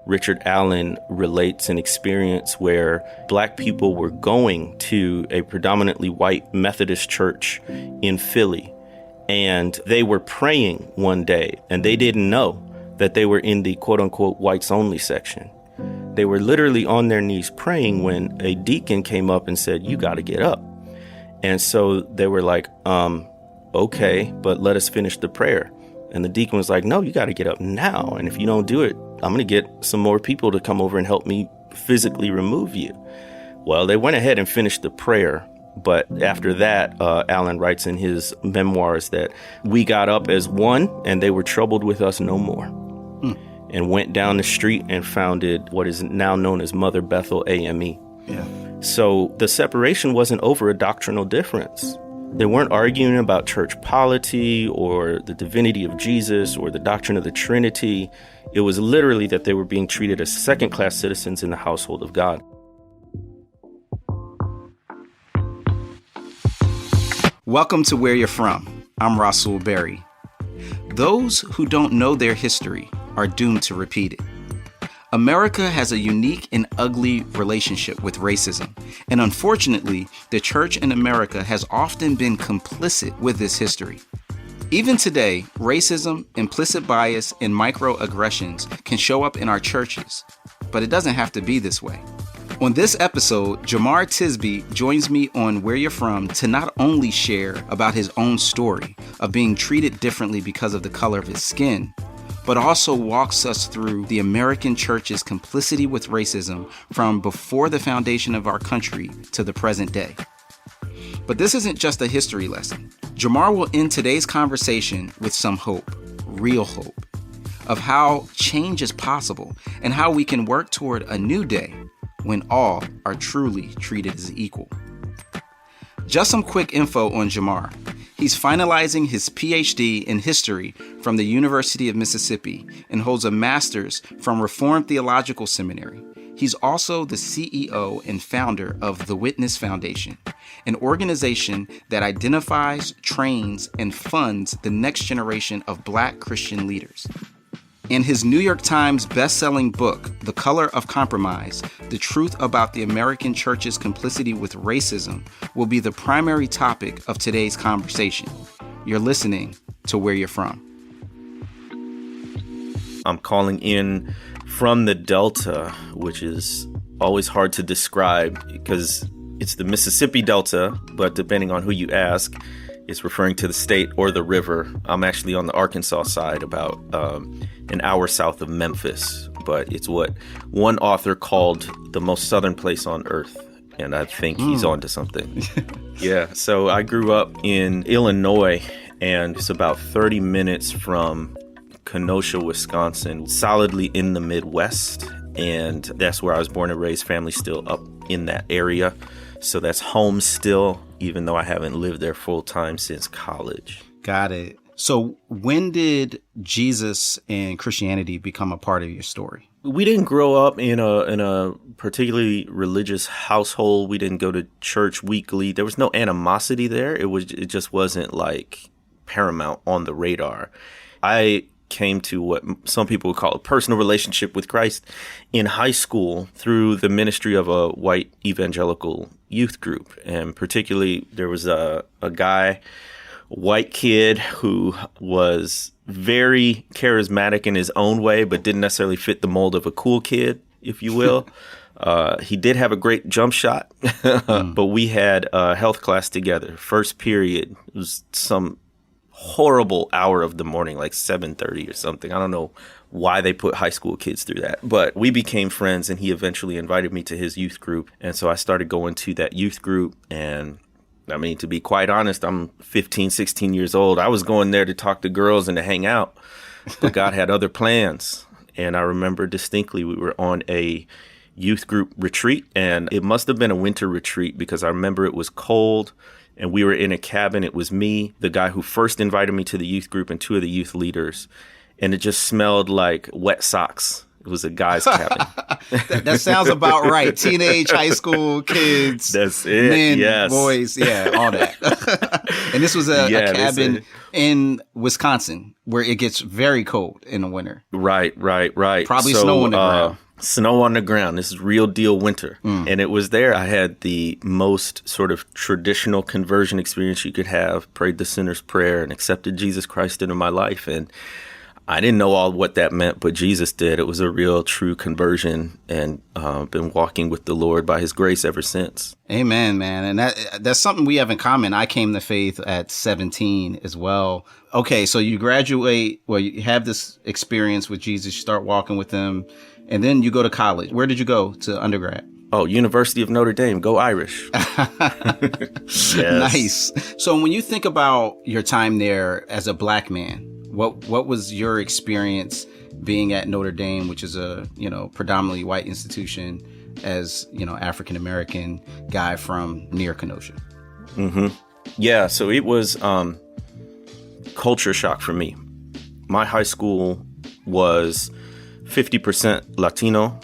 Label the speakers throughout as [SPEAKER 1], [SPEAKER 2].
[SPEAKER 1] Richard Allen relates an experience where Black people were going to a predominantly white Methodist church in Philly, and they were praying one day, and they didn't know that they were in the quote-unquote whites only section. They were literally on their knees praying when a deacon came up and said, "You got to get up." And so they were like, okay, but let us finish the prayer. And the deacon was like, "No, you got to get up now. And if you don't do it, I'm going to get some more people to come over and help me physically remove you." Well, they went ahead and finished the prayer. But after that, Allen writes in his memoirs that we got up as one and they were troubled with us no more. And went down the street and founded what is now known as Mother Bethel AME. Yeah. So the separation wasn't over a doctrinal difference. They weren't arguing about church polity or the divinity of Jesus or the doctrine of the Trinity. It was literally that they were being treated as second-class citizens in the household of God.
[SPEAKER 2] Welcome to Where You're From. I'm Rasul Berry. Those who don't know their history are doomed to repeat it. America has a unique and ugly relationship with racism, and unfortunately, the church in America has often been complicit with this history. Even today, racism, implicit bias, and microaggressions can show up in our churches, but it doesn't have to be this way. On this episode, Jemar Tisby joins me on Where You're From to not only share about his own story of being treated differently because of the color of his skin, but also walks us through the American church's complicity with racism from before the foundation of our country to the present day. But this isn't just a history lesson. Jemar will end today's conversation with some hope, real hope, of how change is possible and how we can work toward a new day when all are truly treated as equal. Just some quick info on Jemar. He's finalizing his PhD in history from the University of Mississippi and holds a master's from Reformed Theological Seminary. He's also the CEO and founder of the Witness Foundation, an organization that identifies, trains, and funds the next generation of Black Christian leaders. In his New York Times best-selling book, The Color of Compromise, the truth about the American church's complicity with racism will be the primary topic of today's conversation. You're listening to Where You're From.
[SPEAKER 1] I'm calling in from the Delta, which is always hard to describe because it's the Mississippi Delta, but depending on who you ask, it's referring to the state or the river. I'm actually on the Arkansas side, about an hour south of Memphis, but it's what one author called the most southern place on earth, and I think he's onto something. Yeah, so I grew up in Illinois, and it's about 30 minutes from Kenosha, Wisconsin, solidly in the Midwest, and that's where I was born and raised. Family still up in that area, so that's home still, even though I haven't lived there full time since college.
[SPEAKER 2] Got it. So when did Jesus and Christianity become a part of your story?
[SPEAKER 1] We didn't grow up in a particularly religious household. We didn't go to church weekly. There was no animosity there. It just wasn't like paramount on the radar. I came to what some people would call a personal relationship with Christ in high school through the ministry of a white evangelical youth group. And particularly there was a guy, white kid, who was very charismatic in his own way, but didn't necessarily fit the mold of a cool kid, if you will. He did have a great jump shot, but we had a health class together. First period, it was some horrible hour of the morning, like 7:30 or something. I don't know why they put high school kids through that, but we became friends, and he eventually invited me to his youth group. And so I started going to that youth group, and I mean, to be quite honest, I'm 15, 16 years old. I was going there to talk to girls and to hang out, but God had other plans. And I remember distinctly we were on a youth group retreat, and it must have been a winter retreat because I remember it was cold, and we were in a cabin. It was me, the guy who first invited me to the youth group, and two of the youth leaders. And it just smelled like wet socks. It was a guy's cabin.
[SPEAKER 2] That sounds about right. Teenage high school kids.
[SPEAKER 1] That's it.
[SPEAKER 2] Men,
[SPEAKER 1] yes.
[SPEAKER 2] boys. Yeah, all that. And this was a cabin in Wisconsin where it gets very cold in the winter.
[SPEAKER 1] Right.
[SPEAKER 2] Probably snow on the ground.
[SPEAKER 1] Snow on the ground. This is real deal winter. And it was there I had the most sort of traditional conversion experience you could have, prayed the sinner's prayer and accepted Jesus Christ into my life. And I didn't know all what that meant, but Jesus did. It was a real true conversion, and been walking with the Lord by his grace ever since.
[SPEAKER 2] Amen, man. And that's something we have in common. I came to faith at 17 as well. Okay, so you graduate, well, you have this experience with Jesus, you start walking with him, and then you go to college. Where did you go to undergrad?
[SPEAKER 1] Oh, University of Notre Dame. Go Irish. Yes.
[SPEAKER 2] Nice. So when you think about your time there as a Black man, what was your experience being at Notre Dame, which is a, predominantly white institution, as, African American guy from near Kenosha?
[SPEAKER 1] Mm-hmm. Yeah. So it was culture shock for me. My high school was 50% Latino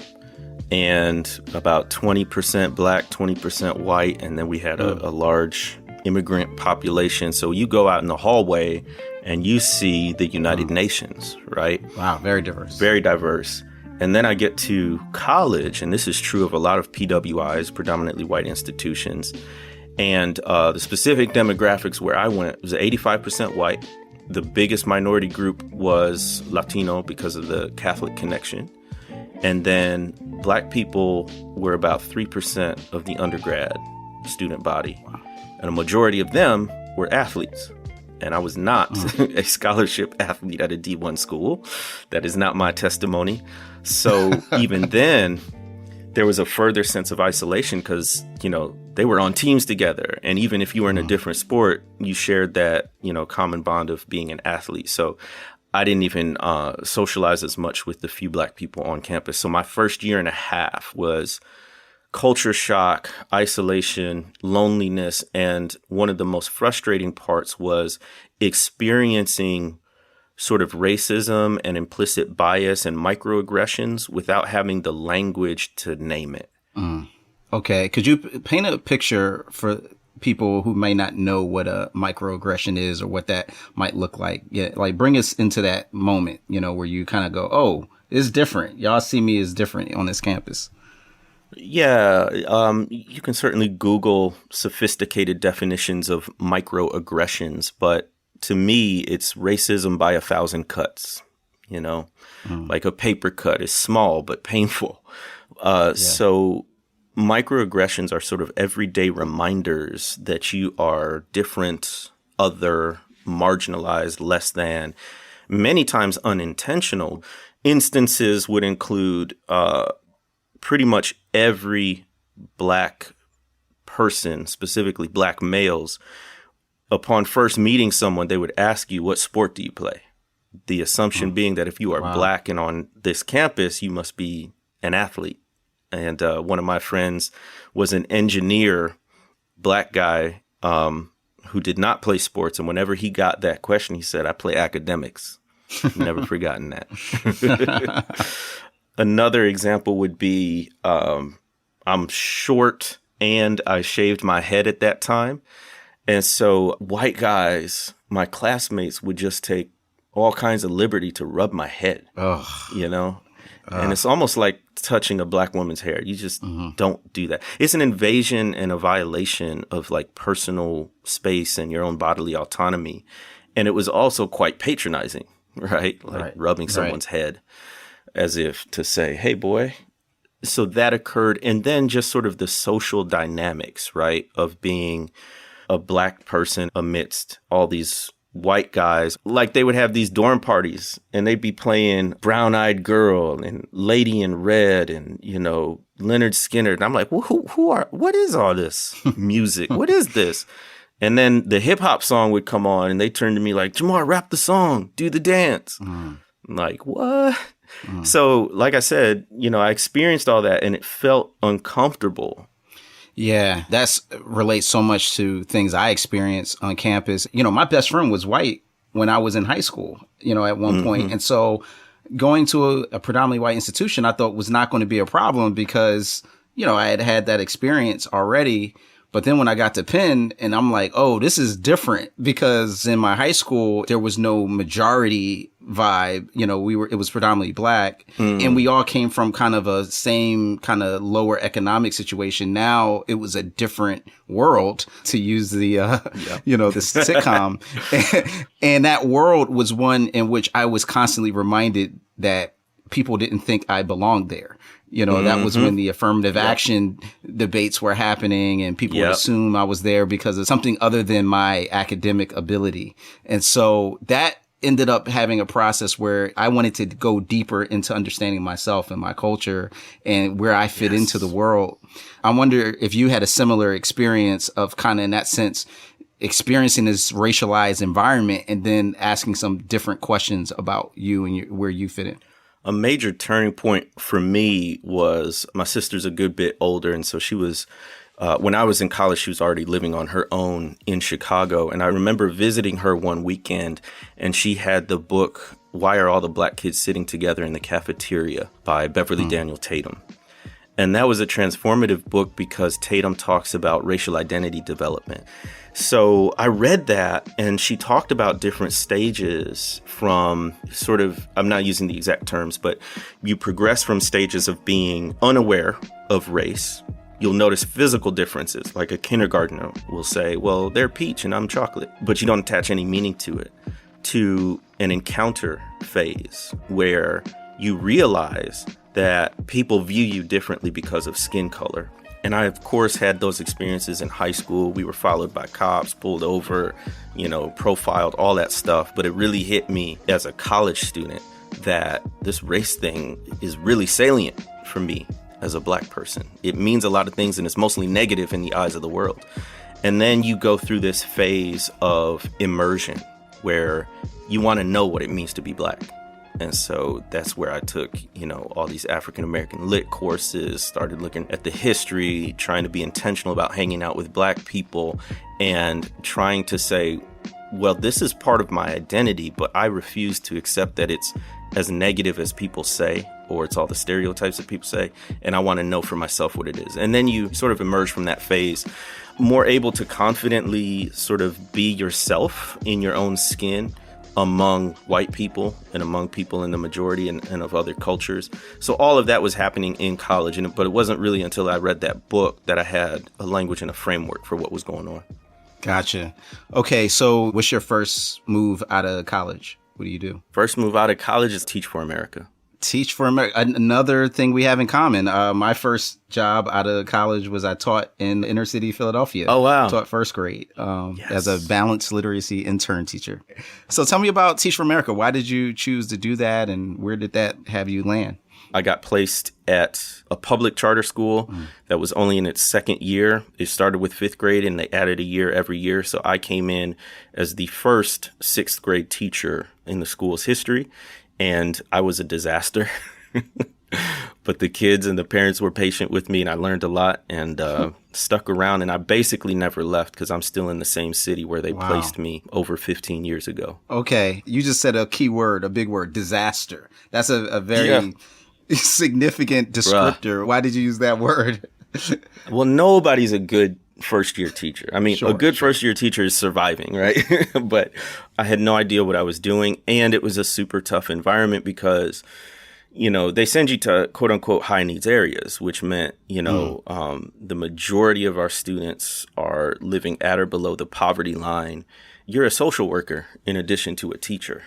[SPEAKER 1] and about 20% Black, 20% white. And then we had a large immigrant population. So you go out in the hallway and you see the United Nations, right?
[SPEAKER 2] Wow, very diverse.
[SPEAKER 1] Very diverse. And then I get to college, and this is true of a lot of PWIs, predominantly white institutions. And the specific demographics where I went was 85% white. The biggest minority group was Latino because of the Catholic connection. And then Black people were about 3% of the undergrad student body. Wow. And a majority of them were athletes. And I was not a scholarship athlete at a D1 school. That is not my testimony. So even then, there was a further sense of isolation because, they were on teams together. And even if you were in a different sport, you shared that, common bond of being an athlete. So I didn't even socialize as much with the few Black people on campus. So my first year and a half was culture shock, isolation, loneliness, and one of the most frustrating parts was experiencing sort of racism and implicit bias and microaggressions without having the language to name it.
[SPEAKER 2] Okay. Could you paint a picture for people who may not know what a microaggression is or what that might look like? Yeah, like bring us into that moment, where you kind of go, oh, it's different. Y'all see me as different on this campus.
[SPEAKER 1] Yeah, you can certainly Google sophisticated definitions of microaggressions, but to me, it's racism by 1,000 cuts, like a paper cut is small but painful. So microaggressions are sort of everyday reminders that you are different, other, marginalized, less than, many times unintentional. Instances would include pretty much every Black person, specifically Black males, upon first meeting someone, they would ask you, what sport do you play? The assumption being that if you are Black and on this campus, you must be an athlete. And one of my friends was an engineer, Black guy, who did not play sports. And whenever he got that question, he said, I play academics. Never forgotten that. Another example would be I'm short and I shaved my head at that time. And so white guys, my classmates, would just take all kinds of liberty to rub my head, and it's almost like touching a Black woman's hair. You just don't do that. It's an invasion and a violation of like personal space and your own bodily autonomy. And it was also quite patronizing, right? Like rubbing someone's head as if to say, hey, boy. So that occurred. And then just sort of the social dynamics, right, of being a Black person amidst all these white guys. Like they would have these dorm parties and they'd be playing Brown Eyed Girl and Lady in Red and, Leonard Skinner. And I'm like, what is all this music? What is this? And then the hip hop song would come on and they turn to me like, Jemar, rap the song, do the dance. I'm like, what? So like I said, I experienced all that and it felt uncomfortable.
[SPEAKER 2] Yeah, that relates so much to things I experienced on campus. My best friend was white when I was in high school, at one point. And so going to a predominantly white institution, I thought was not going to be a problem because, I had had that experience already. But then when I got to Penn and I'm like, oh, this is different because in my high school, there was no majority vibe. It was predominantly black and we all came from kind of a same kind of lower economic situation. Now it was a different world, to use the, the sitcom. And that world was one in which I was constantly reminded that people didn't think I belonged there. That was when the affirmative action debates were happening and people would assume I was there because of something other than my academic ability. And so that ended up having a process where I wanted to go deeper into understanding myself and my culture and where I fit into the world. I wonder if you had a similar experience of kind of in that sense, experiencing this racialized environment and then asking some different questions about you and where you fit in.
[SPEAKER 1] A major turning point for me was my sister's a good bit older. And so she was, when I was in college, she was already living on her own in Chicago. And I remember visiting her one weekend and she had the book, Why Are All the Black Kids Sitting Together in the Cafeteria by Beverly Daniel Tatum. And that was a transformative book because Tatum talks about racial identity development. So I read that and she talked about different stages from sort of, I'm not using the exact terms, but you progress from stages of being unaware of race. You'll notice physical differences, like a kindergartner will say, well, they're peach and I'm chocolate, but you don't attach any meaning to it, to an encounter phase where you realize that people view you differently because of skin color. And I, of course, had those experiences in high school. We were followed by cops, pulled over, profiled, all that stuff. But it really hit me as a college student that this race thing is really salient for me as a black person. It means a lot of things and it's mostly negative in the eyes of the world. And then you go through this phase of immersion where you want to know what it means to be black. And so that's where I took, all these African-American lit courses, started looking at the history, trying to be intentional about hanging out with black people and trying to say, well, this is part of my identity, but I refuse to accept that it's as negative as people say, or it's all the stereotypes that people say. And I want to know for myself what it is. And then you sort of emerge from that phase, more able to confidently sort of be yourself in your own skin among white people and among people in the majority and of other cultures. So all of that was happening in college, but it wasn't really until I read that book that I had a language and a framework for what was going on.
[SPEAKER 2] Gotcha. Okay, so what's your first move out of college? What do you do?
[SPEAKER 1] First move out of college is Teach for America.
[SPEAKER 2] Teach for America. Another thing we have in common. My first job out of college was I taught in inner city Philadelphia.
[SPEAKER 1] Oh, wow.
[SPEAKER 2] Taught first grade as a balanced literacy intern teacher. So tell me about Teach for America. Why did you choose to do that and where did that have you land?
[SPEAKER 1] I got placed at a public charter school that was only in its second year. It started with fifth grade and they added a year every year. So I came in as the first sixth grade teacher in the school's history. And I was a disaster, but the kids and the parents were patient with me and I learned a lot and stuck around. And I basically never left because I'm still in the same city where they placed me over 15 years ago.
[SPEAKER 2] Okay. You just said a key word, a big word, disaster. That's a very significant descriptor. Why did you use that word?
[SPEAKER 1] Well, nobody's a good first year teacher. I mean, a good first year teacher is surviving, right? But I had no idea what I was doing. And it was a super tough environment because, they send you to quote unquote high needs areas, which meant, the majority of our students are living at or below the poverty line. You're a social worker in addition to a teacher,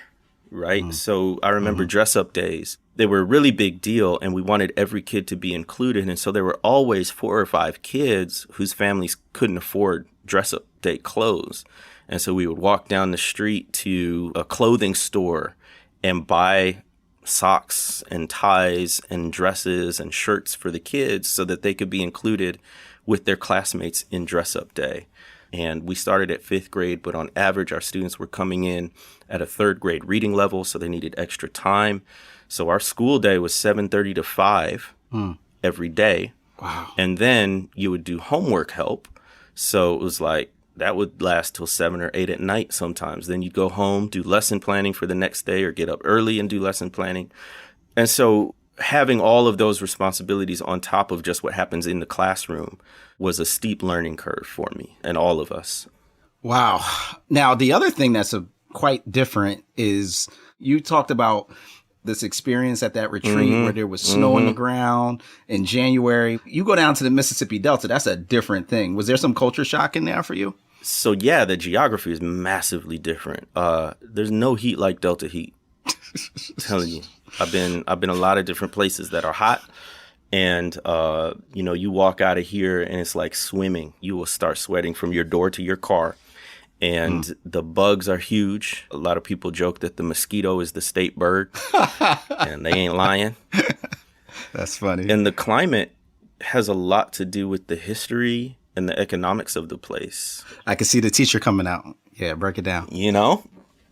[SPEAKER 1] right? So I remember dress up days. They were a really big deal and we wanted every kid to be included. And so there were always 4 or 5 kids whose families couldn't afford dress up day clothes. And so we would walk down the street to a clothing store and buy socks and ties and dresses and shirts for the kids so that they could be included with their classmates in dress up day. And we started at 5th grade, but on average, our students were coming in at a 3rd grade reading level, so they needed extra time. So our school day was 7:30 to 5 every day.
[SPEAKER 2] Wow.
[SPEAKER 1] And then you would do homework help. So it was like That would last till 7 or 8 at night sometimes. Then you'd go home, do lesson planning for the next day, or get up early and do lesson planning. And so having all of those responsibilities on top of just what happens in the classroom was a steep learning curve for me and all of us.
[SPEAKER 2] Wow. Now, the other thing that's quite different is you talked about this experience at that retreat where there was snow on the ground in January. You go down to the Mississippi Delta. That's a different thing. Was there some culture shock in there for you?
[SPEAKER 1] So, yeah, the geography is massively different. There's no heat like Delta heat. I'm telling you. I've been a lot of different places that are hot. And, you walk out of here and it's like swimming. You will start sweating from your door to your car. And the bugs are huge. A lot of people joke that the mosquito is the state bird, and they ain't lying.
[SPEAKER 2] That's funny.
[SPEAKER 1] And the climate has a lot to do with the history and the economics of the place.
[SPEAKER 2] I can see the teacher coming out. Yeah, break it down.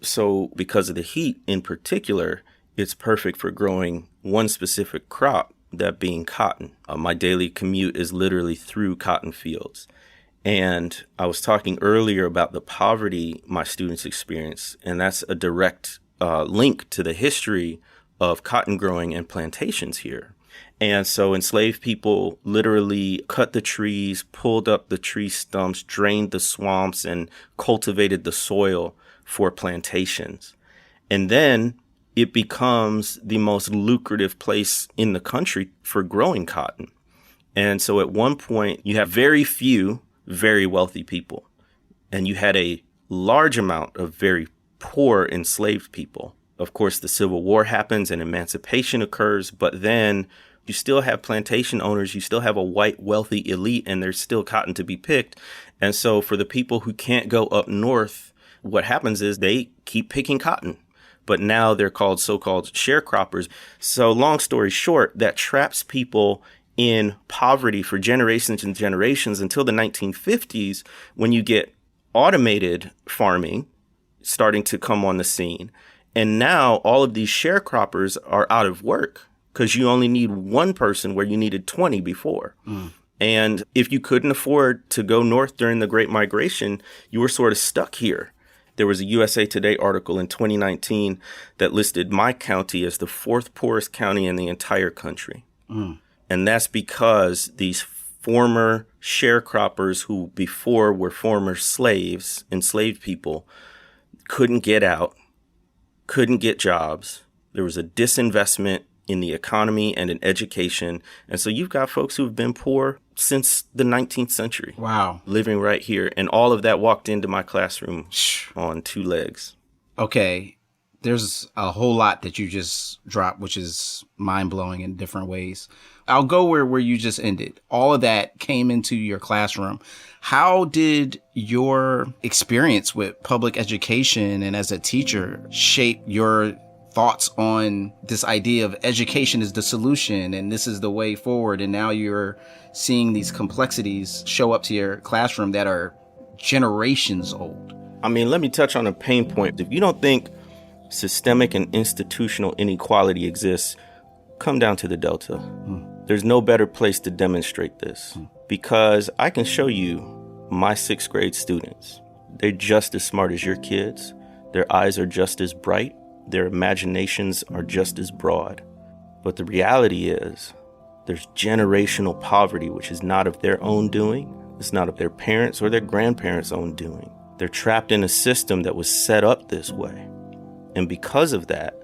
[SPEAKER 1] So because of the heat in particular, it's perfect for growing one specific crop, that being cotton. My daily commute is literally through cotton fields. And I was talking earlier about the poverty my students experience, and that's a direct link to the history of cotton growing and plantations here. And so enslaved people literally cut the trees, pulled up the tree stumps, drained the swamps, and cultivated the soil for plantations. And then it becomes the most lucrative place in the country for growing cotton. And so at one point, you have very few very wealthy people, and you had a large amount of very poor enslaved people. Of course, the Civil War happens and emancipation occurs, but then you still have plantation owners, you still have a white wealthy elite, and there's still cotton to be picked. And so for the people who can't go up north, what happens is they keep picking cotton. But now they're called so-called sharecroppers. So long story short, that traps people in poverty for generations and generations until the 1950s, when you get automated farming starting to come on the scene. And now all of these sharecroppers are out of work because you only need one person where you needed 20 before. And if you couldn't afford to go north during the Great Migration, you were sort of stuck here. There was a USA Today article in 2019 that listed my county as the 4th poorest county in the entire country. And that's because these former sharecroppers who before were former slaves, enslaved people, couldn't get out, couldn't get jobs. There was a disinvestment in the economy and in education. And so you've got folks who've been poor since the 19th century.
[SPEAKER 2] Wow.
[SPEAKER 1] Living right here. And all of that walked into my classroom on 2 legs.
[SPEAKER 2] Okay. There's a whole lot that you just dropped, which is mind-blowing in different ways. I'll go where you just ended. All of that came into your classroom. How did your experience with public education and as a teacher shape your thoughts on this idea of education is the solution and this is the way forward? And now you're seeing these complexities show up to your classroom that are generations old.
[SPEAKER 1] I mean, let me touch on a pain point. If you don't think systemic and institutional inequality exists, come down to the Delta. There's no better place to demonstrate this because I can show you my 6th grade students. They're just as smart as your kids. Their eyes are just as bright. Their imaginations are just as broad. But the reality is there's generational poverty, which is not of their own doing. It's not of their parents' or their grandparents' own doing. They're trapped in a system that was set up this way. And because of that,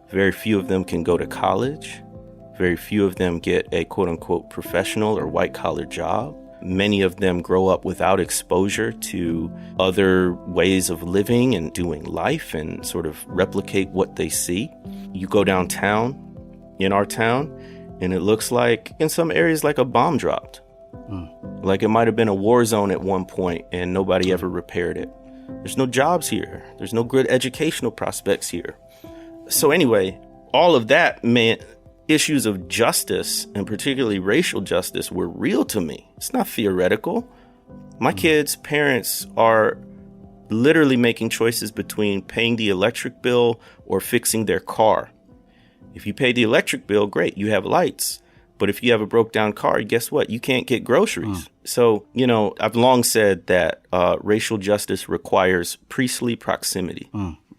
[SPEAKER 1] very few of them can go to college. Very few of them get a quote-unquote professional or white-collar job. Many of them grow up without exposure to other ways of living and doing life and sort of replicate what they see. You go downtown in our town, and it looks like, in some areas, like a bomb dropped. Like it might have been a war zone at one point, and nobody ever repaired it. There's no jobs here. There's no good educational prospects here. So anyway, all of that meant issues of justice, and particularly racial justice, were real to me. It's not theoretical. My kids' parents are literally making choices between paying the electric bill or fixing their car. If you pay the electric bill, great, you have lights. But if you have a broke down car, guess what? You can't get groceries. So, I've long said that racial justice requires priestly proximity.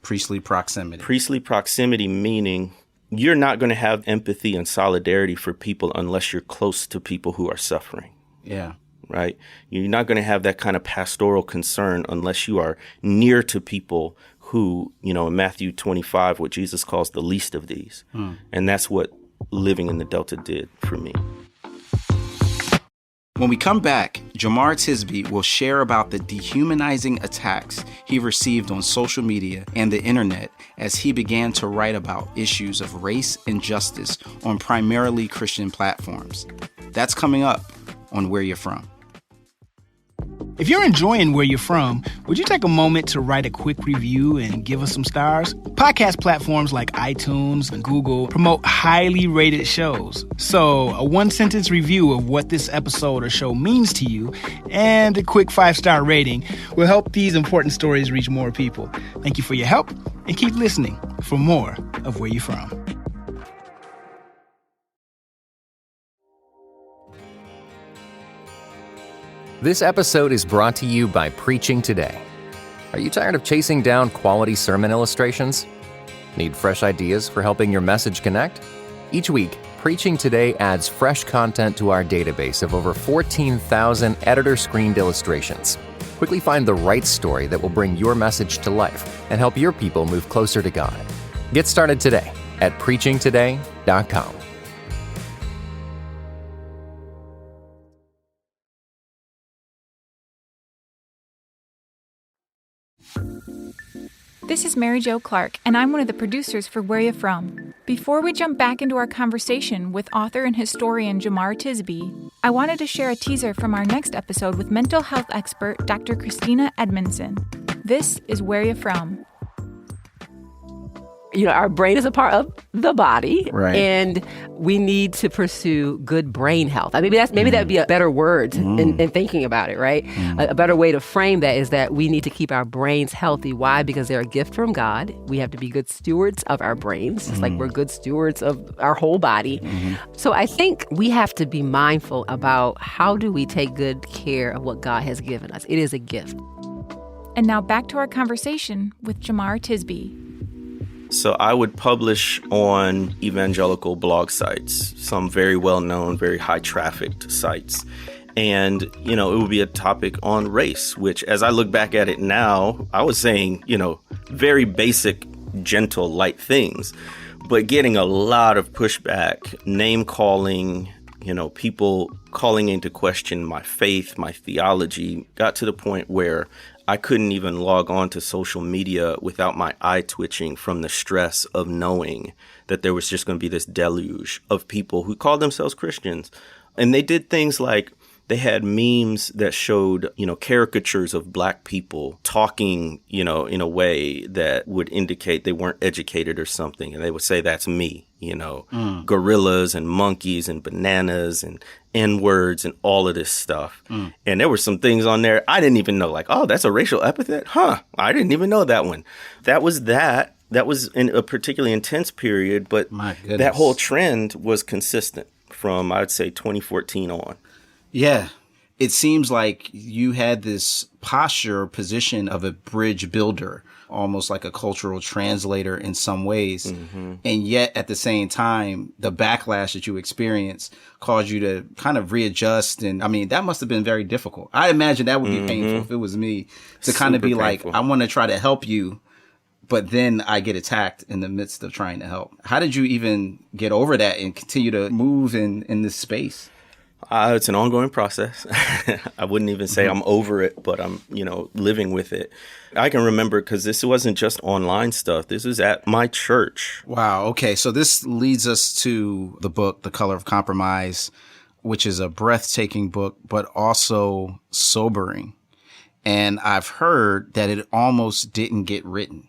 [SPEAKER 2] Priestly proximity.
[SPEAKER 1] Priestly proximity meaning you're not going to have empathy and solidarity for people unless you're close to people who are suffering.
[SPEAKER 2] Yeah.
[SPEAKER 1] Right? You're not going to have that kind of pastoral concern unless you are near to people who, in Matthew 25, what Jesus calls the least of these. And that's what living in the Delta did for me.
[SPEAKER 2] When we come back, Jemar Tisby will share about the dehumanizing attacks he received on social media and the internet as he began to write about issues of race and justice on primarily Christian platforms. That's coming up on Where You're From.
[SPEAKER 3] If you're enjoying Where You're From, would you take a moment to write a quick review and give us some stars? Podcast platforms like iTunes and Google promote highly rated shows. So a one-sentence review of what this episode or show means to you and a quick 5-star rating will help these important stories reach more people. Thank you for your help, and keep listening for more of Where You're From.
[SPEAKER 4] This episode is brought to you by Preaching Today. Are you tired of chasing down quality sermon illustrations? Need fresh ideas for helping your message connect? Each week, Preaching Today adds fresh content to our database of over 14,000 editor-screened illustrations. Quickly find the right story that will bring your message to life and help your people move closer to God. Get started today at preachingtoday.com.
[SPEAKER 5] This is Mary Jo Clark, and I'm one of the producers for Where You From. Before we jump back into our conversation with author and historian Jemar Tisby, I wanted to share a teaser from our next episode with mental health expert Dr. Christina Edmondson. This is Where You From.
[SPEAKER 6] Our brain is a part of the body,
[SPEAKER 2] right,
[SPEAKER 6] and we need to pursue good brain health. Maybe that would be a better word in thinking about it, right? A better way to frame that is that we need to keep our brains healthy. Why? Because they're a gift from God. We have to be good stewards of our brains, just like we're good stewards of our whole body. So I think we have to be mindful about how do we take good care of what God has given us. It is a gift.
[SPEAKER 5] And now back to our conversation with Jemar Tisby.
[SPEAKER 1] So I would publish on evangelical blog sites, some very well-known, very high-trafficked sites. And, it would be a topic on race, which as I look back at it now, I was saying, very basic, gentle, light things, but getting a lot of pushback, name-calling, people calling into question my faith, my theology, got to the point where I couldn't even log on to social media without my eye twitching from the stress of knowing that there was just going to be this deluge of people who called themselves Christians. And they did things like they had memes that showed, caricatures of black people talking, in a way that would indicate they weren't educated or something. And they would say, that's me, gorillas and monkeys and bananas and N-words and all of this stuff. And there were some things on there I didn't even know, like, oh, that's a racial epithet? Huh, I didn't even know that one. That was in a particularly intense period, but that whole trend was consistent from, I'd say, 2014 on.
[SPEAKER 2] Yeah. It seems like you had this posture or position of a bridge builder, almost like a cultural translator in some ways. And yet at the same time, the backlash that you experienced caused you to kind of readjust. And that must have been very difficult. I imagine that would be painful if it was me to kind of be painful. Like, I want to try to help you, but then I get attacked in the midst of trying to help. How did you even get over that and continue to move in this space?
[SPEAKER 1] It's an ongoing process. I wouldn't even say I'm over it, but I'm, living with it. I can remember because this wasn't just online stuff. This was at my church.
[SPEAKER 2] Wow. Okay. So this leads us to the book, The Color of Compromise, which is a breathtaking book, but also sobering. And I've heard that it almost didn't get written.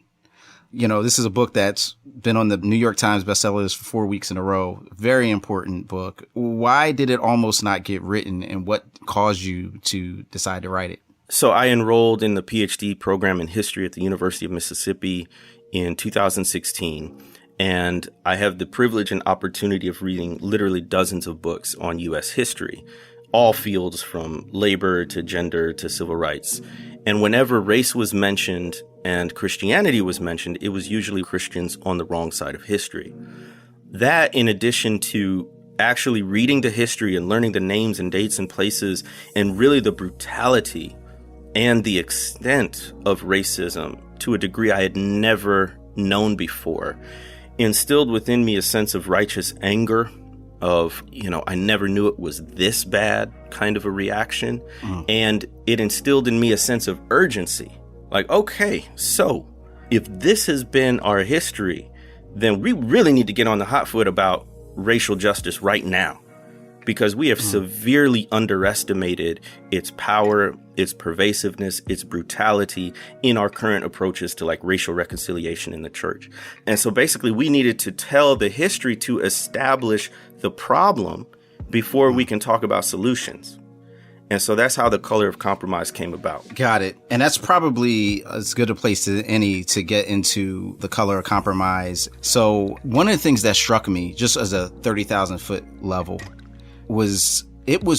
[SPEAKER 2] This is a book that's been on the New York Times bestseller list for 4 weeks in a row. Very important book. Why did it almost not get written, and what caused you to decide to write it?
[SPEAKER 1] So I enrolled in the PhD program in history at the University of Mississippi in 2016. And I have the privilege and opportunity of reading literally dozens of books on U.S. history, all fields from labor to gender to civil rights. And whenever race was mentioned and Christianity was mentioned, it was usually Christians on the wrong side of history. That, in addition to actually reading the history and learning the names and dates and places and really the brutality and the extent of racism to a degree I had never known before, instilled within me a sense of righteous anger of, I never knew it was this bad kind of a reaction. And it instilled in me a sense of urgency. Like, okay, so if this has been our history, then we really need to get on the hot foot about racial justice right now, because we have severely underestimated its power, its pervasiveness, its brutality in our current approaches to like racial reconciliation in the church. And so basically we needed to tell the history to establish the problem before we can talk about solutions. And so that's how the color of compromise came about.
[SPEAKER 2] Got it. And that's probably as good a place as any to get into the color of compromise. So one of the things that struck me just as a 30,000 foot level was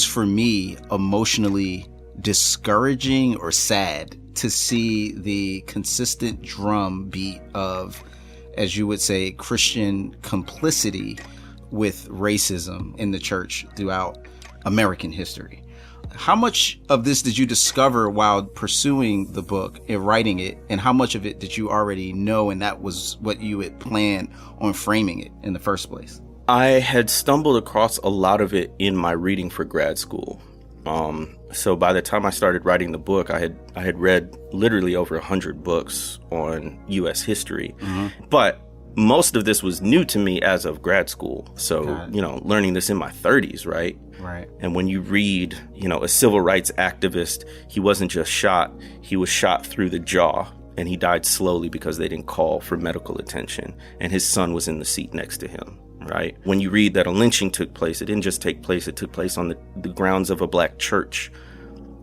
[SPEAKER 2] for me emotionally discouraging or sad to see the consistent drum beat of, as you would say, Christian complicity with racism in the church throughout American history. How much of this did you discover while pursuing the book and writing it, and how much of it did you already know and that was what you had planned on framing it in the first place?
[SPEAKER 1] I had stumbled across a lot of it in my reading for grad school. So by the time I started writing the book, I had read literally over 100 books on U.S. history. But most of this was new to me as of grad school. So, learning this in my 30s, right?
[SPEAKER 2] Right.
[SPEAKER 1] And when you read, a civil rights activist, he wasn't just shot, he was shot through the jaw. And he died slowly because they didn't call for medical attention. And his son was in the seat next to him. Right. When you read that a lynching took place, it didn't just take place. It took place on the grounds of a black church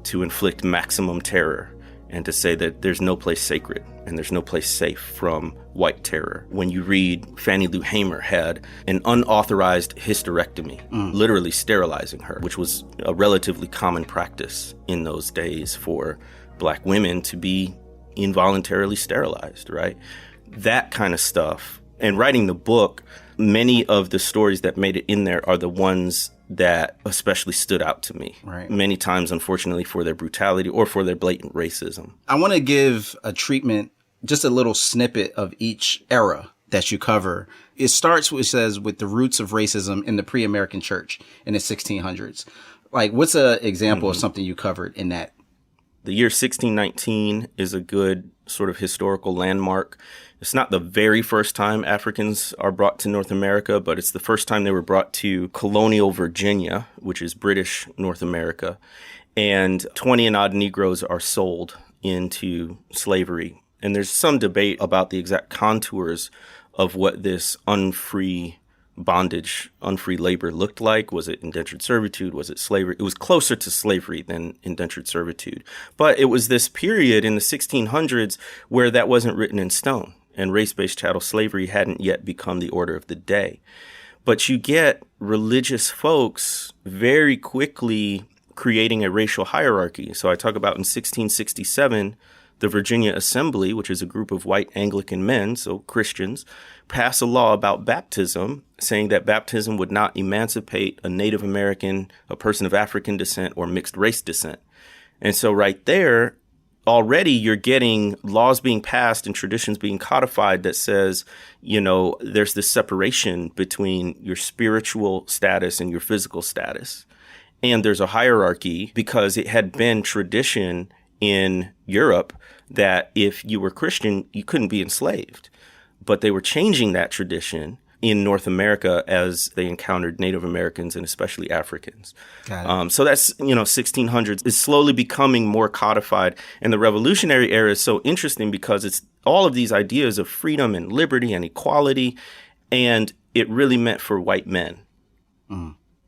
[SPEAKER 1] to inflict maximum terror and to say that there's no place sacred and there's no place safe from white terror. When you read Fannie Lou Hamer had an unauthorized hysterectomy, literally sterilizing her, which was a relatively common practice in those days for black women to be involuntarily sterilized. Right. That kind of stuff. And writing the book, many of the stories that made it in there are the ones that especially stood out to me.
[SPEAKER 2] Right.
[SPEAKER 1] Many times, unfortunately, for their brutality or for their blatant racism.
[SPEAKER 2] I want to give a treatment, just a little snippet of each era that you cover. It starts, it says, with the roots of racism in the pre-American church in the 1600s. Like, what's an example of something you covered in that?
[SPEAKER 1] The year 1619 is a good sort of historical landmark. It's not the very first time Africans are brought to North America, but it's the first time they were brought to colonial Virginia, which is British North America. And 20 and odd Negroes are sold into slavery. And there's some debate about the exact contours of what this unfree bondage, unfree labor looked like. Was it indentured servitude? Was it slavery? It was closer to slavery than indentured servitude. But it was this period in the 1600s where that wasn't written in stone. And race-based chattel slavery hadn't yet become the order of the day. But you get religious folks very quickly creating a racial hierarchy. So I talk about in 1667, the Virginia Assembly, which is a group of white Anglican men, so Christians, pass a law about baptism, saying that baptism would not emancipate a Native American, a person of African descent, or mixed race descent. And so right there, already you're getting laws being passed and traditions being codified that says, there's this separation between your spiritual status and your physical status. And there's a hierarchy because it had been tradition in Europe that if you were Christian, you couldn't be enslaved. But they were changing that tradition in North America as they encountered Native Americans and especially Africans.
[SPEAKER 2] Got it.
[SPEAKER 1] So that's, 1600s. It's slowly becoming more codified. And the Revolutionary era is so interesting because it's all of these ideas of freedom and liberty and equality. And it really meant for white men,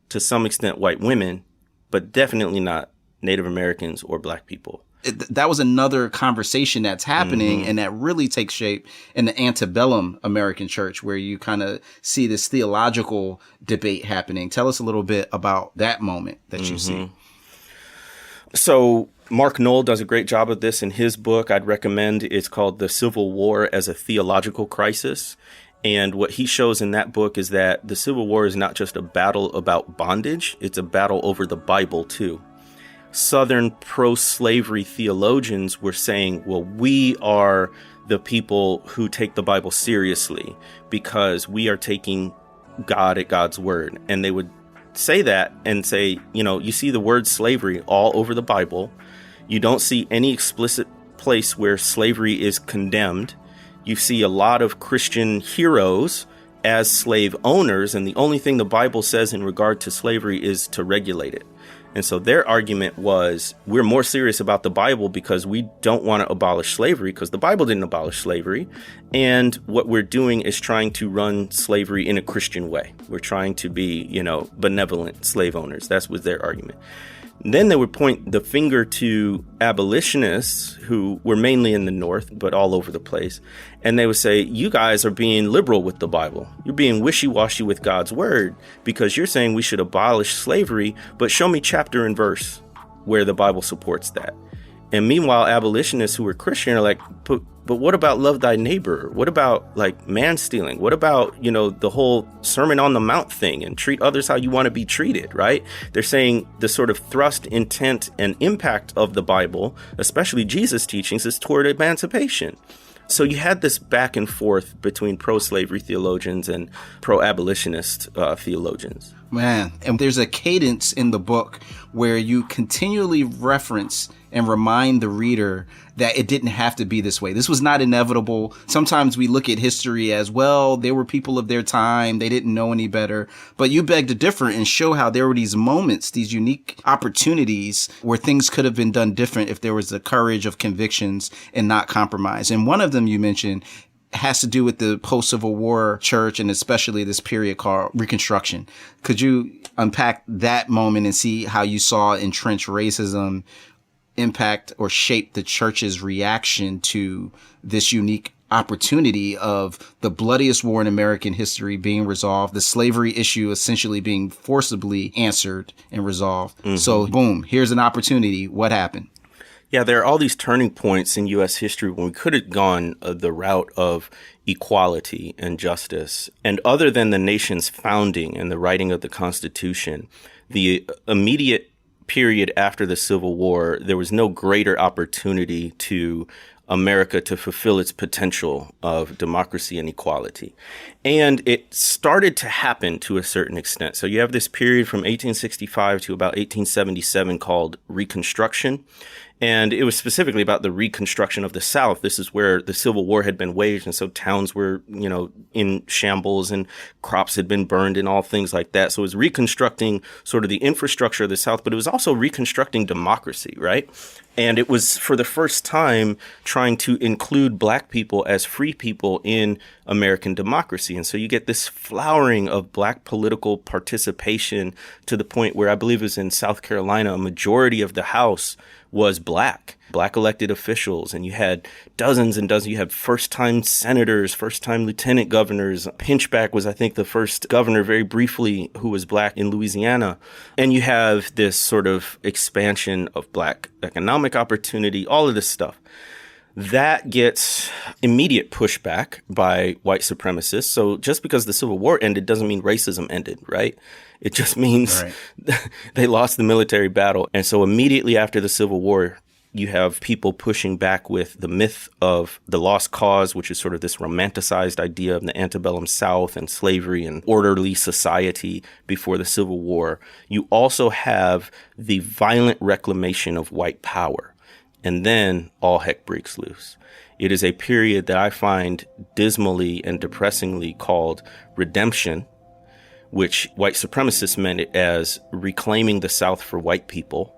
[SPEAKER 1] to some extent white women, but definitely not Native Americans or black people.
[SPEAKER 2] that was another conversation that's happening and that really takes shape in the antebellum American church, where you kind of see this theological debate happening. Tell us a little bit about that moment that you see.
[SPEAKER 1] So Mark Knoll does a great job of this in his book. I'd recommend. It's called The Civil War as a Theological Crisis. And what he shows in that book is that the Civil War is not just a battle about bondage. It's a battle over the Bible, too. Southern pro-slavery theologians were saying, well, we are the people who take the Bible seriously because we are taking God at God's word. And they would say that and say, you see the word slavery all over the Bible. You don't see any explicit place where slavery is condemned. You see a lot of Christian heroes as slave owners, and the only thing the Bible says in regard to slavery is to regulate it. And so their argument was, we're more serious about the Bible because we don't want to abolish slavery because the Bible didn't abolish slavery. And what we're doing is trying to run slavery in a Christian way. We're trying to be, benevolent slave owners. That was their argument. Then they would point the finger to abolitionists who were mainly in the North, but all over the place. And they would say, you guys are being liberal with the Bible. You're being wishy-washy with God's word because you're saying we should abolish slavery, but show me chapter and verse where the Bible supports that. And meanwhile, abolitionists who were Christian are like, but what about love thy neighbor? What about like man stealing? What about, the whole Sermon on the Mount thing and treat others how you want to be treated, right? They're saying the sort of thrust, intent, and impact of the Bible, especially Jesus' teachings, is toward emancipation. So you had this back and forth between pro-slavery theologians and pro-abolitionist theologians.
[SPEAKER 2] Man, and there's a cadence in the book where you continually reference and remind the reader that it didn't have to be this way. This was not inevitable. Sometimes we look at history as, well, they were people of their time. They didn't know any better. But you beg to differ and show how there were these moments, these unique opportunities where things could have been done different if there was the courage of convictions and not compromise. And one of them you mentioned has to do with the post-Civil War church and especially this period called Reconstruction. Could you unpack that moment and see how you saw entrenched racism impact or shape the church's reaction to this unique opportunity of the bloodiest war in American history being resolved, the slavery issue essentially being forcibly answered and resolved? So boom, here's an opportunity. What happened?
[SPEAKER 1] Yeah, there are all these turning points in U.S. history when we could have gone the route of equality and justice. And other than the nation's founding and the writing of the Constitution, the immediate period after the Civil War, there was no greater opportunity to America to fulfill its potential of democracy and equality. And it started to happen to a certain extent. So you have this period from 1865 to about 1877 called Reconstruction. And it was specifically about the reconstruction of the South. This is where the Civil War had been waged. And so towns were, in shambles and crops had been burned and all things like that. So it was reconstructing sort of the infrastructure of the South, but it was also reconstructing democracy, right? And it was for the first time trying to include Black people as free people in American democracy. And so you get this flowering of Black political participation to the point where I believe it was in South Carolina, a majority of the House was Black elected officials. And you had dozens and dozens. You had first-time senators, first-time lieutenant governors. Pinchback was, I think, the first governor very briefly who was Black in Louisiana. And you have this sort of expansion of Black economic opportunity, all of this stuff. That gets immediate pushback by white supremacists. So just because the Civil War ended doesn't mean racism ended, right? It just means they lost the military battle. And so immediately after the Civil War, you have people pushing back with the myth of the lost cause, which is sort of this romanticized idea of the antebellum South and slavery and orderly society before the Civil War. You also have the violent reclamation of white power. And then all heck breaks loose. It is a period that I find dismally and depressingly called redemption, which white supremacists meant it as reclaiming the South for white people.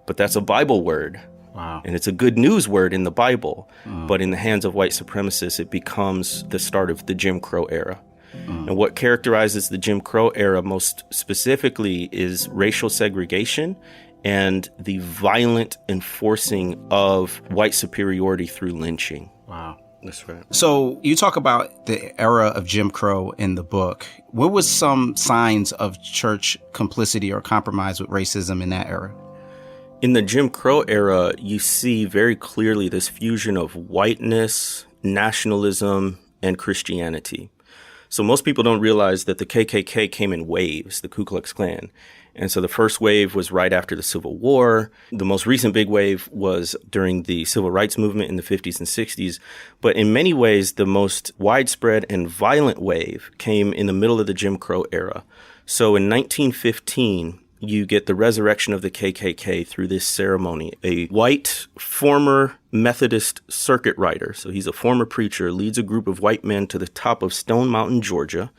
[SPEAKER 1] But that's a Bible word.
[SPEAKER 2] Wow.
[SPEAKER 1] And it's a good news word in the Bible. But in the hands of white supremacists, it becomes the start of the Jim Crow era. And what characterizes the Jim Crow era most specifically is racial segregation and the violent enforcing of white superiority through lynching.
[SPEAKER 2] Wow.
[SPEAKER 1] That's right.
[SPEAKER 2] So you talk about the era of Jim Crow in the book. What was some signs of church complicity or compromise with racism in that era?
[SPEAKER 1] In the Jim Crow era, you see very clearly this fusion of whiteness, nationalism, and Christianity. So most people don't realize that the KKK came in waves, the Ku Klux Klan. And so the first wave was right after the Civil War. The most recent big wave was during the Civil Rights Movement in the 50s and 60s. But in many ways, the most widespread and violent wave came in the middle of the Jim Crow era. So in 1915, you get the resurrection of the KKK through this ceremony. A white former Methodist circuit rider, so he's a former preacher, leads a group of white men to the top of Stone Mountain, Georgia,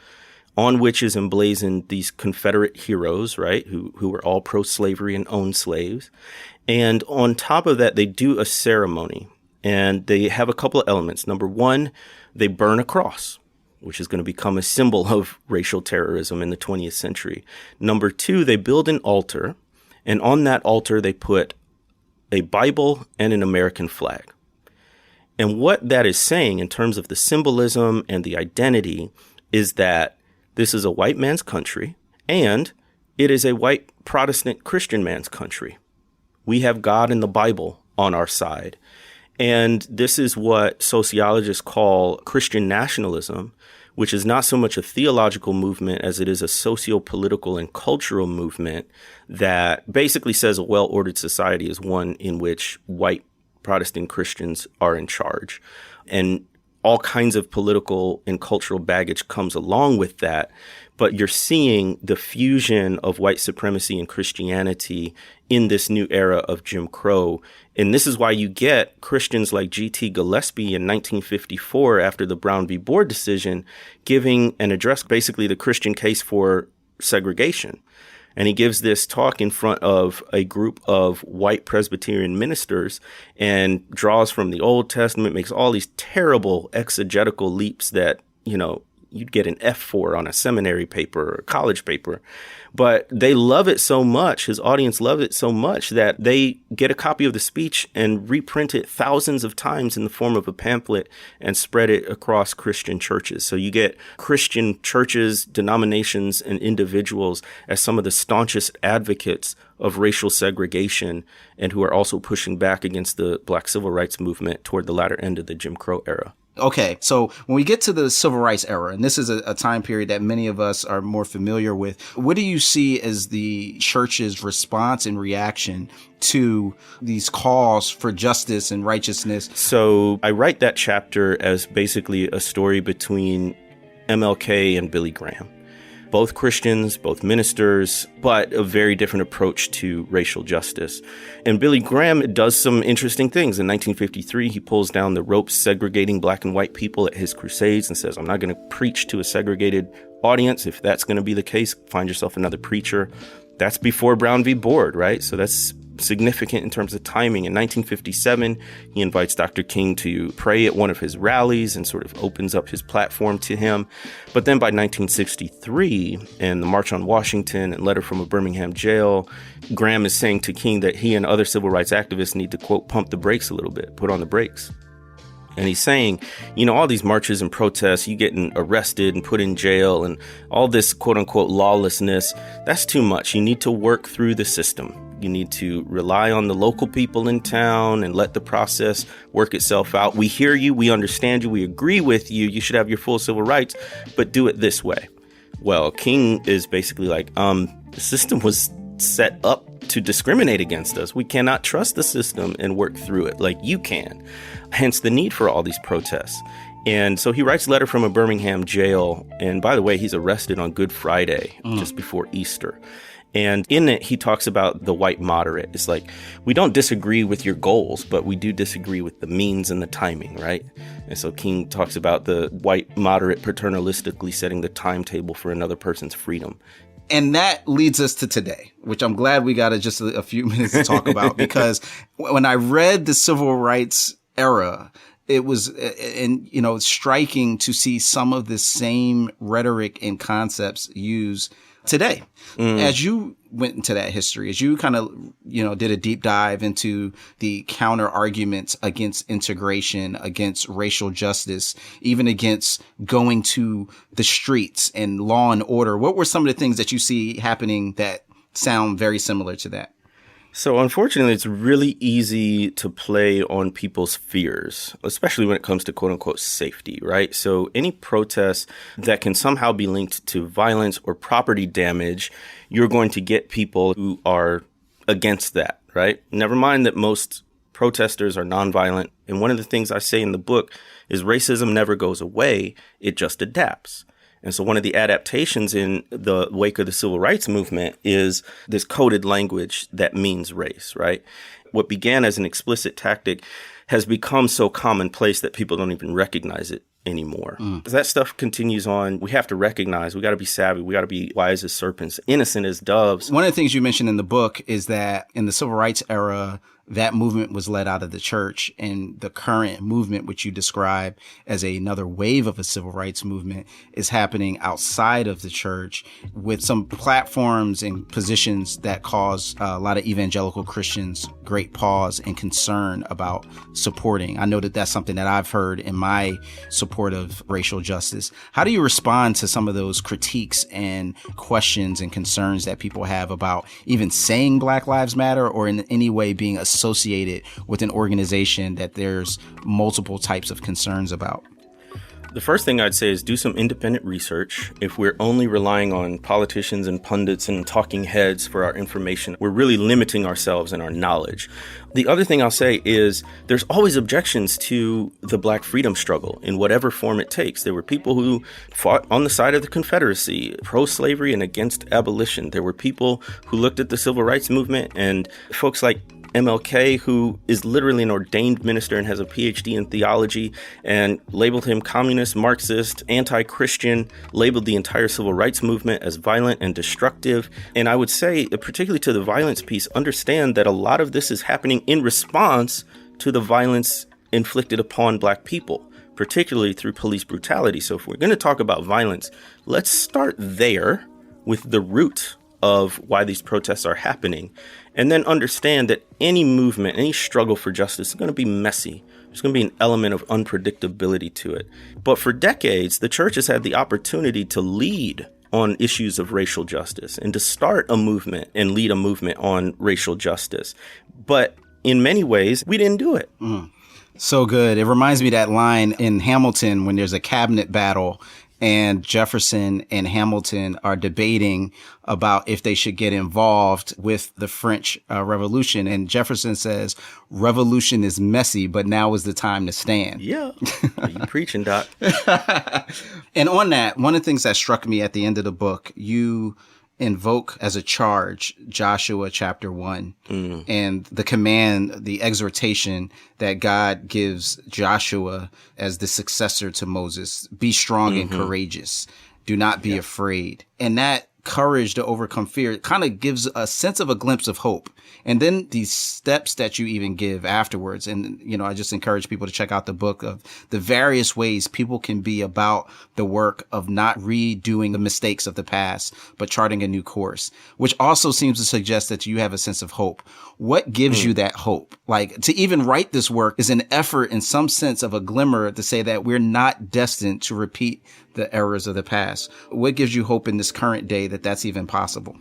[SPEAKER 1] on which is emblazoned these Confederate heroes, right, who were all pro-slavery and owned slaves. And on top of that, they do a ceremony, and they have a couple of elements. Number one, they burn a cross, which is going to become a symbol of racial terrorism in the 20th century. Number two, they build an altar, and on that altar, they put a Bible and an American flag. And what that is saying in terms of the symbolism and the identity is that this is a white man's country, and it is a white Protestant Christian man's country. We have God and the Bible on our side. And this is what sociologists call Christian nationalism, which is not so much a theological movement as it is a socio-political and cultural movement that basically says a well-ordered society is one in which white Protestant Christians are in charge. And all kinds of political and cultural baggage comes along with that. But you're seeing the fusion of white supremacy and Christianity in this new era of Jim Crow. And this is why you get Christians like G.T. Gillespie in 1954, after the Brown v. Board decision, giving an address, basically the Christian case for segregation. And he gives this talk in front of a group of white Presbyterian ministers and draws from the Old Testament, makes all these terrible exegetical leaps that, you know, you'd get an F for on a seminary paper or a college paper. But they love it so much, his audience loves it so much, that they get a copy of the speech and reprint it thousands of times in the form of a pamphlet and spread it across Christian churches. So you get Christian churches, denominations, and individuals as some of the staunchest advocates of racial segregation and who are also pushing back against the Black civil rights movement toward the latter end of the Jim Crow era.
[SPEAKER 2] Okay, so when we get to the civil rights era, and this is a time period that many of us are more familiar with, what do you see as the church's response and reaction to these calls for justice and righteousness?
[SPEAKER 1] So I write that chapter as basically a story between MLK and Billy Graham. Both Christians, both ministers, but a very different approach to racial justice. And Billy Graham does some interesting things. In 1953, he pulls down the ropes segregating black and white people at his crusades and says, I'm not going to preach to a segregated audience. If that's going to be the case, find yourself another preacher. That's before Brown v. Board, right? So that's significant in terms of timing. In 1957, he invites Dr. King to pray at one of his rallies and sort of opens up his platform to him. But then by 1963, and the March on Washington and letter from a Birmingham jail, Graham is saying to King that he and other civil rights activists need to, quote, pump the brakes a little bit, put on the brakes. And he's saying, you know, all these marches and protests, you getting arrested and put in jail and all this, quote unquote, lawlessness, that's too much. You need to work through the system. You need to rely on the local people in town and let the process work itself out. We hear you. We understand you. We agree with you. You should have your full civil rights, but do it this way. Well, King is basically like, the system was set up to discriminate against us. We cannot trust the system and work through it like you can. Hence the need for all these protests. And so he writes a letter from a Birmingham jail. And by the way, he's arrested on Good Friday, just before Easter. And in it, he talks about the white moderate. It's like, we don't disagree with your goals, but we do disagree with the means and the timing, right? And so King talks about the white moderate paternalistically setting the timetable for another person's freedom.
[SPEAKER 2] And that leads us to today, which I'm glad we got just a few minutes to talk about, because when I read the civil rights era, it was, and striking to see some of the same rhetoric and concepts used today. As you went into that history, as you kind of, did a deep dive into the counter arguments against integration, against racial justice, even against going to the streets and law and order, what were some of the things that you see happening that sound very similar to that?
[SPEAKER 1] So unfortunately, it's really easy to play on people's fears, especially when it comes to quote unquote safety, right? So any protest that can somehow be linked to violence or property damage, you're going to get people who are against that, right? Never mind that most protesters are nonviolent. And one of the things I say in the book is racism never goes away. It just adapts. And so one of the adaptations in the wake of the civil rights movement is this coded language that means race, right? What began as an explicit tactic has become so commonplace that people don't even recognize it anymore. As that stuff continues on, we have to recognize, we got to be savvy, we got to be wise as serpents, innocent as doves.
[SPEAKER 2] One of the things you mentioned in the book is that in the civil rights era, that movement was led out of the church, and the current movement, which you describe as another wave of a civil rights movement, is happening outside of the church with some platforms and positions that cause a lot of evangelical Christians great pause and concern about supporting. I know that that's something that I've heard in my support of racial justice. How do you respond to some of those critiques and questions and concerns that people have about even saying Black Lives Matter, or in any way being associated with an organization that there's multiple types of concerns about?
[SPEAKER 1] The first thing I'd say is do some independent research. If we're only relying on politicians and pundits and talking heads for our information, we're really limiting ourselves and our knowledge. The other thing I'll say is there's always objections to the Black freedom struggle in whatever form it takes. There were people who fought on the side of the Confederacy, pro-slavery and against abolition. There were people who looked at the civil rights movement, and folks like MLK, who is literally an ordained minister and has a PhD in theology, and labeled him communist, Marxist, anti-Christian, labeled the entire civil rights movement as violent and destructive. And I would say, particularly to the violence piece, understand that a lot of this is happening in response to the violence inflicted upon Black people, particularly through police brutality. So if we're going to talk about violence, let's start there with the root of why these protests are happening. And then understand that any movement, any struggle for justice is going to be messy. There's going to be an element of unpredictability to it. But for decades, the church has had the opportunity to lead on issues of racial justice and to start a movement and lead a movement on racial justice. But in many ways, we didn't do it.
[SPEAKER 2] So good. It reminds me of that line in Hamilton when there's a cabinet battle and Jefferson and Hamilton are debating about if they should get involved with the French Revolution. And Jefferson says, revolution is messy, but now is the time to stand.
[SPEAKER 1] Yeah. You preaching, Doc.
[SPEAKER 2] And on that, one of the things that struck me at the end of the book, you invoke as a charge Joshua chapter 1 and the command, the exhortation that God gives Joshua as the successor to Moses. Be strong and courageous. Do not be afraid. And that courage to overcome fear kind of gives a sense of a glimpse of hope. And then these steps that you even give afterwards. And, I just encourage people to check out the book of the various ways people can be about the work of not redoing the mistakes of the past, but charting a new course, which also seems to suggest that you have a sense of hope. What gives you that hope? Like, to even write this work is an effort in some sense of a glimmer to say that we're not destined to repeat the errors of the past. What gives you hope in this current day that that's even possible?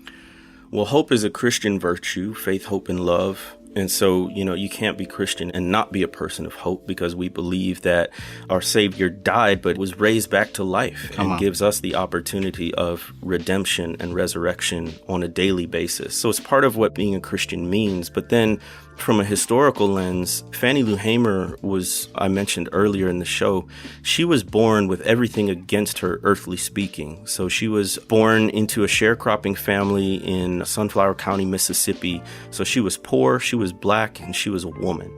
[SPEAKER 1] Well, hope is a Christian virtue, faith, hope, and love. And so, you can't be Christian and not be a person of hope, because we believe that our Savior died but was raised back to life and gives us the opportunity of redemption and resurrection on a daily basis. So it's part of what being a Christian means. But then from a historical lens, Fannie Lou Hamer was, I mentioned earlier in the show, she was born with everything against her, earthly speaking. So she was born into a sharecropping family in Sunflower County, Mississippi. So she was poor, she was Black, and she was a woman.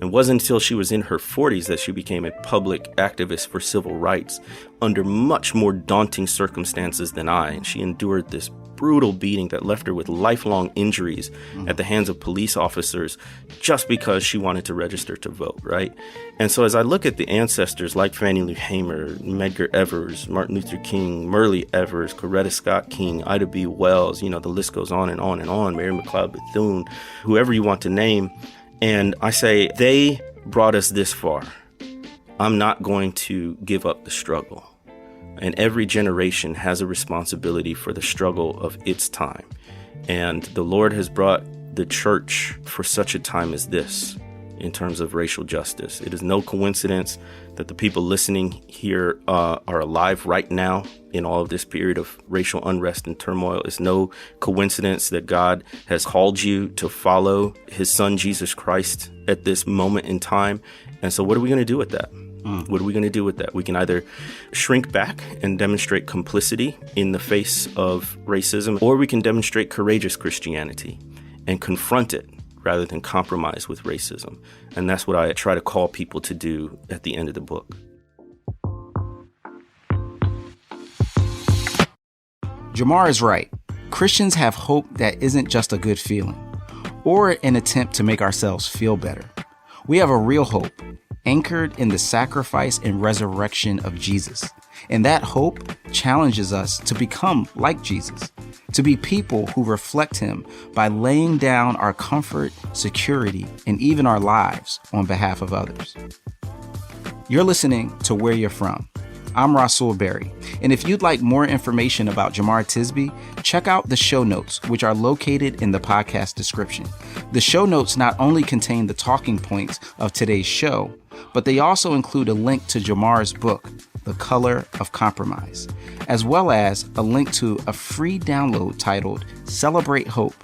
[SPEAKER 1] It wasn't until she was in her 40s that she became a public activist for civil rights under much more daunting circumstances than I. And she endured this brutal beating that left her with lifelong injuries at the hands of police officers just because she wanted to register to vote, right? And so as I look at the ancestors like Fannie Lou Hamer, Medgar Evers, Martin Luther King, Murray Evers, Coretta Scott King, Ida B. Wells, the list goes on and on and on, Mary McLeod Bethune, whoever you want to name, and I say, they brought us this far. I'm not going to give up the struggle. And every generation has a responsibility for the struggle of its time. And the Lord has brought the church for such a time as this in terms of racial justice. It is no coincidence that the people listening here are alive right now in all of this period of racial unrest and turmoil. It's no coincidence that God has called you to follow his son, Jesus Christ, at this moment in time. And so what are we going to do with that? What are we going to do with that? We can either shrink back and demonstrate complicity in the face of racism, or we can demonstrate courageous Christianity and confront it rather than compromise with racism. And that's what I try to call people to do at the end of the book.
[SPEAKER 2] Jemar is right. Christians have hope that isn't just a good feeling or an attempt to make ourselves feel better. We have a real hope anchored in the sacrifice and resurrection of Jesus. And that hope challenges us to become like Jesus, to be people who reflect him by laying down our comfort, security, and even our lives on behalf of others. You're listening to Where You're From. I'm Rasul Berry, and if you'd like more information about Jemar Tisby, check out the show notes, which are located in the podcast description. The show notes not only contain the talking points of today's show, but they also include a link to Jemar's book, The Color of Compromise, as well as a link to a free download titled Celebrate Hope.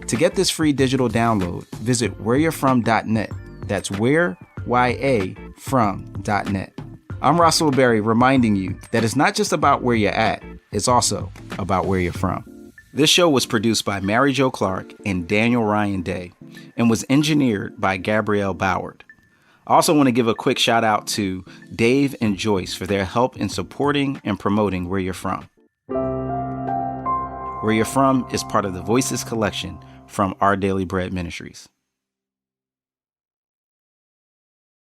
[SPEAKER 2] To get this free digital download, visit whereyou'refrom.net. That's whereyafrom.net. I'm Rasul Berry, reminding you that it's not just about where you're at, it's also about where you're from. This show was produced by Mary Jo Clark and Daniel Ryan Day and was engineered by Gabrielle Boward. I also want to give a quick shout out to Dave and Joyce for their help in supporting and promoting Where You're From. Where You're From is part of the Voices collection from Our Daily Bread Ministries.